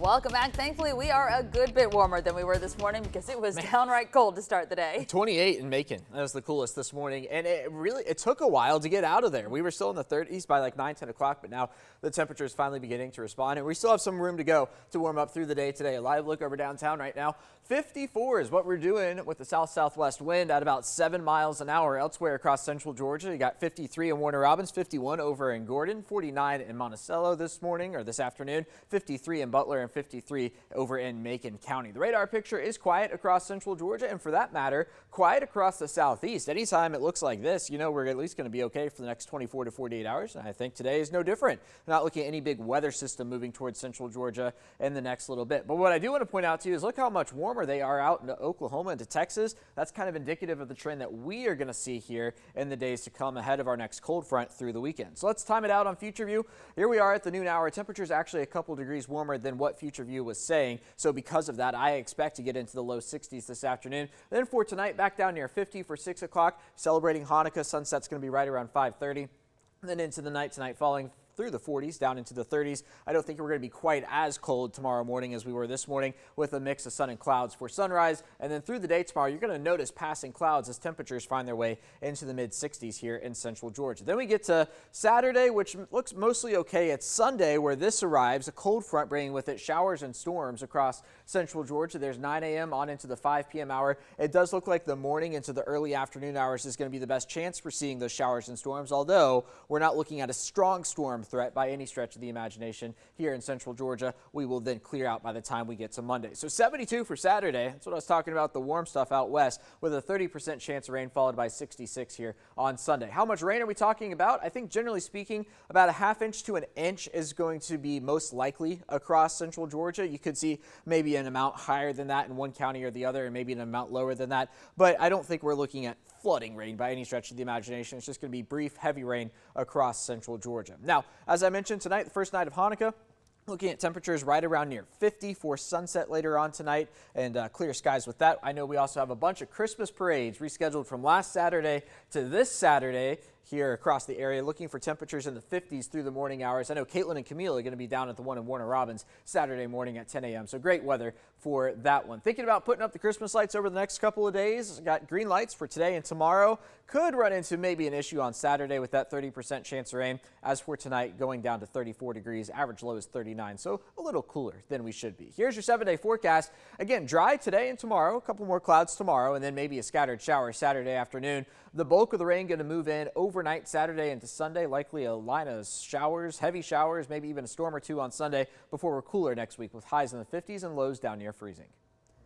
Welcome back. Thankfully, we are a good bit warmer than we were this morning because it was downright cold to start the day. 28 in Macon. That was the coolest this morning, and it took a while to get out of there. We were still in the 30s by like 9, 10 o'clock, but now the temperature is finally beginning to respond, and we still have some room to go to warm up through the day today. A live look over downtown right now. 54 is what we're doing with the south-southwest wind at about 7 miles an hour. Elsewhere across central Georgia, you got 53 in Warner Robins, 51 over in Gordon, 49 in Monticello this morning or this afternoon, 53 in Butler, and 53 over in Macon County. The radar picture is quiet across central Georgia, and for that matter, quiet across the southeast. Anytime it looks like this, you know we're at least going to be okay for the next 24 to 48 hours, and I think today is no different. Not looking at any big weather system moving towards central Georgia in the next little bit. But what I do want to point out to you is look how much warmer they are out into Oklahoma and to Texas. That's kind of indicative of the trend that we are going to see here in the days to come ahead of our next cold front through the weekend. So let's time it out on Future View. Here we are at the noon hour. Temperature is actually a couple degrees warmer than what Future View was saying. So because of that, I expect to get into the low 60s this afternoon. Then for tonight, back down near 50 for 6 o'clock. Celebrating Hanukkah. Sunset's going to be right around 5:30. And then into the night tonight, falling through the 40s down into the 30s. I don't think we're going to be quite as cold tomorrow morning as we were this morning, with a mix of sun and clouds for sunrise. And then through the day tomorrow, you're going to notice passing clouds as temperatures find their way into the mid 60s here in central Georgia. Then we get to Saturday, which looks mostly okay. It's Sunday where this arrives, a cold front bringing with it showers and storms across central Georgia. There's 9 a.m. on into the 5 p.m. hour. It does look like the morning into the early afternoon hours is going to be the best chance for seeing those showers and storms, although we're not looking at a strong storm threat by any stretch of the imagination here in central Georgia. We will then clear out by the time we get to Monday. So 72 for Saturday. That's what I was talking about, the warm stuff out west, with a 30% chance of rain followed by 66 here on Sunday. How much rain are we talking about? I think generally speaking, about a ½ inch to an inch is going to be most likely across central Georgia. You could see maybe an amount higher than that in one county or the other, and maybe an amount lower than that. But I don't think we're looking at flooding rain by any stretch of the imagination. It's just going to be brief, heavy rain across central Georgia. Now, as I mentioned tonight, the first night of Hanukkah, looking at temperatures right around near 50 for sunset later on tonight, and clear skies with that. I know we also have a bunch of Christmas parades rescheduled from last Saturday to this Saturday here across the area, looking for temperatures in the 50s through the morning hours. I know Caitlin and Camille are going to be down at the one in Warner Robins Saturday morning at 10 a.m. So great weather for that one. Thinking about putting up the Christmas lights over the next couple of days. Got green lights for today and tomorrow. Could run into maybe an issue on Saturday with that 30% chance of rain. As for tonight, going down to 34 degrees. Average low is 39, so a little cooler than we should be. Here's your 7-day forecast. Again, dry today and tomorrow. A couple more clouds tomorrow, and then maybe a scattered shower Saturday afternoon. The bulk of the rain going to move in overnight Saturday into Sunday. Likely a line of showers, heavy showers, maybe even a storm or two on Sunday before we're cooler next week with highs in the 50s and lows down near freezing.